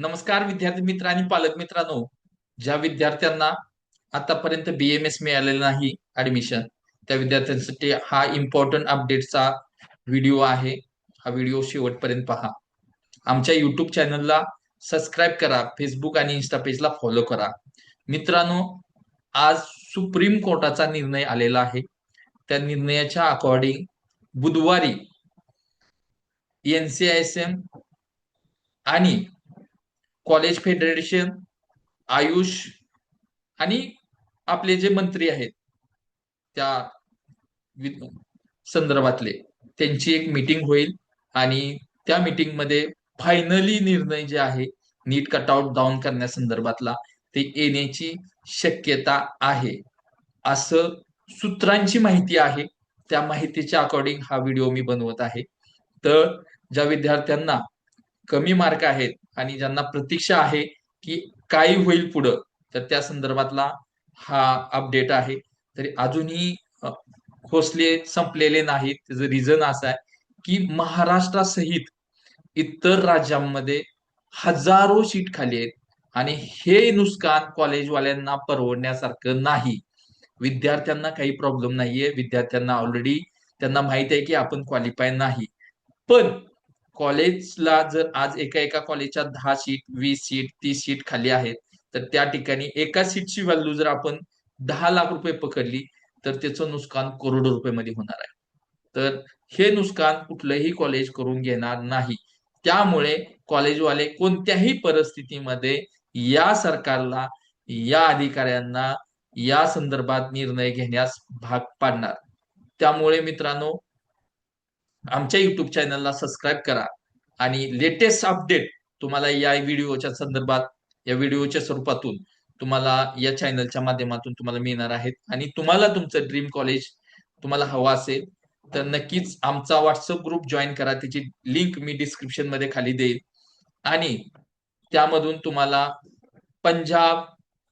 नमस्कार विद्यार्थी मित्र आणि पालक मित्रांनो. ज्या विद्यार्थ्यांना आतापर्यंत BMS मिळालेलं नाही ऍडमिशन, त्या विद्यार्थ्यांसाठी हा इम्पॉर्टंट अपडेटचा व्हिडिओ आहे. हा व्हिडिओ शेवटपर्यंत पहा. आमच्या युट्यूब चॅनलला सबस्क्राईब करा, फेसबुक आणि इन्स्टा पेजला फॉलो करा. मित्रांनो, आज सुप्रीम कोर्टाचा निर्णय आलेला आहे. त्या निर्णयाच्या अकॉर्डिंग बुधवारी NCISM आणि कॉलेज फेडरेशन, आयुष आणि आपले जे मंत्री आहेत त्या संदर्भातले, त्यांची एक मीटिंग होईल आणि त्या मीटिंग मध्ये फायनली निर्णय जे आहे नीट कटआउट डाऊन करण्यासंदर्भातला ते येण्याची शक्यता आहे, असं सूत्रांची माहिती आहे. त्या माहितीच्या अकॉर्डिंग हा व्हिडिओ मी बनवत आहे. तर ज्या विद्यार्थ्यांना कमी मार्क आहेत आणि ज्यांना प्रतीक्षा आहे की काय होईल पुढं, तर त्या संदर्भातला हा अपडेट आहे. तरी अजूनही खोसले संपलेले नाहीत. त्याचं रिझन असं आहे की महाराष्ट्रासहित इतर राज्यांमध्ये हजारो सीट खाली आहेत आणि हे नुकसान कॉलेजवाल्यांना परवडण्यासारखं नाही. विद्यार्थ्यांना काही प्रॉब्लेम नाहीये. विद्यार्थ्यांना ऑलरेडी त्यांना माहित आहे की आपण क्वालिफाय नाही. पण कॉलेजला जर आज एका एका कॉलेजच्या 10 सीट, 20 सीट, 30 सीट खाली आहेत, तर त्या ठिकाणी एका सीटची व्हॅल्यू जर आपण 10 लाख रुपये पकडली, तर त्याचं नुकसान करोडो रुपये होणार आहे. तर हे नुकसान कुठलंही कॉलेज करून घेणार नाही. त्यामुळे कॉलेजवाले कोणत्याही परिस्थितीमध्ये या सरकारला, या अधिकाऱ्यांना या संदर्भात निर्णय घेण्यास भाग पाडणार. त्यामुळे मित्रांनो, आमच्या युट्यूब चॅनलला सबस्क्राईब करा आणि लेटेस्ट अपडेट तुम्हाला या व्हिडिओच्या संदर्भात, या व्हिडिओच्या स्वरूपातून तुम्हाला या चॅनलच्या माध्यमातून तुम्हाला मिळणार आहेत. आणि तुम्हाला तुमचं ड्रीम कॉलेज तुम्हाला हवा असेल तर नक्कीच आमचा व्हॉट्सअप ग्रुप जॉईन करा. त्याची लिंक मी डिस्क्रिप्शन मध्ये खाली देईल आणि त्यामधून तुम्हाला पंजाब,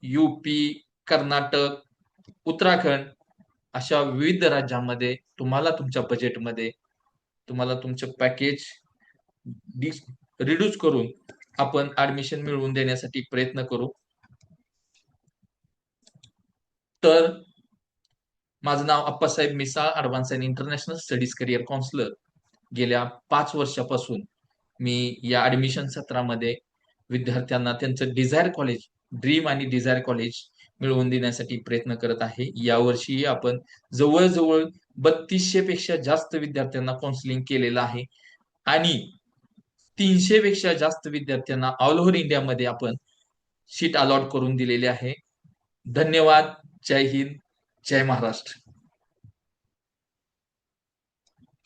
UP, कर्नाटक, उत्तराखंड अशा विविध राज्यांमध्ये तुम्हाला तुमच्या बजेटमध्ये तुम्हाला तुमचं पॅकेज रिड्यूस करून आपण ऍडमिशन मिळवून देण्यासाठी प्रयत्न करू. तर माझं नाव Appasaheb Misal, advance and international studies career counsellor. गेल्या 5 वर्षापासून मी या ऍडमिशन सत्रामध्ये विद्यार्थ्यांना त्यांचं डिझायर कॉलेज, ड्रीम आणि डिझायर कॉलेज मिळवून देण्यासाठी प्रयत्न करत आहे. यावर्षी आपण जवळजवळ 3200 पेक्षा जास्त विद्यार्थ्यांना काउन्सिलिंग केलेलं आहे आणि 300 पेक्षा जास्त विद्यार्थ्यांना ऑल ओव्हर इंडियामध्ये आपण सीट अलॉट करून दिलेली आहे. धन्यवाद. जय हिंद. जय महाराष्ट्र.